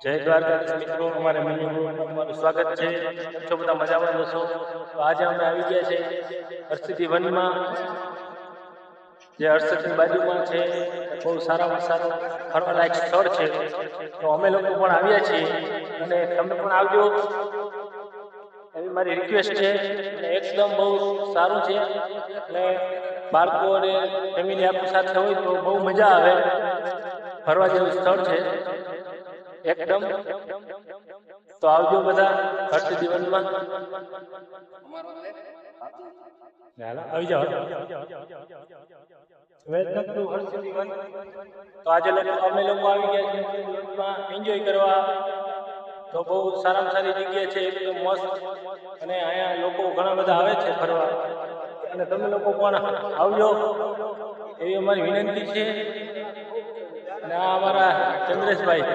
જય દ્વારકાધીશ મિત્રો, અમારે તમારું સ્વાગત છે. છો બધા મજામાં જશો. તો આજે અમે આવી ગયા છે હર્ષિદી વનમાં, જે હર્ષદની બાજુમાં છે. બહુ સારામાં સારું ફરવાલાયક સ્થળ છે. તો અમે લોકો પણ આવ્યા છીએ અને તમે પણ આવજો એવી મારી રિક્વેસ્ટ છે. એકદમ બહુ સારું છે અને બાળકો અને ફેમિલી આપણી સાથે હોય તો બહુ મજા આવે. ફરવા જેવું સ્થળ છે એકદમ. તો આવજો બધા હર્ષિદી વનમાં. આવી જાઓ. Welcome to Harsiddhi one. તો આજે અમે લોકો આવી ગયા છીએ વનમાં એન્જોય કરવા. તો બહુ સારામાં સારી જગ્યા છે, એકદમ મસ્ત. અને અહીંયા લોકો ઘણા બધા આવે છે ફરવા, અને તમે લોકો પણ આવજો એવી અમારી વિનંતી છે. અને આ અમારા ચંદ્રેશભાઈ.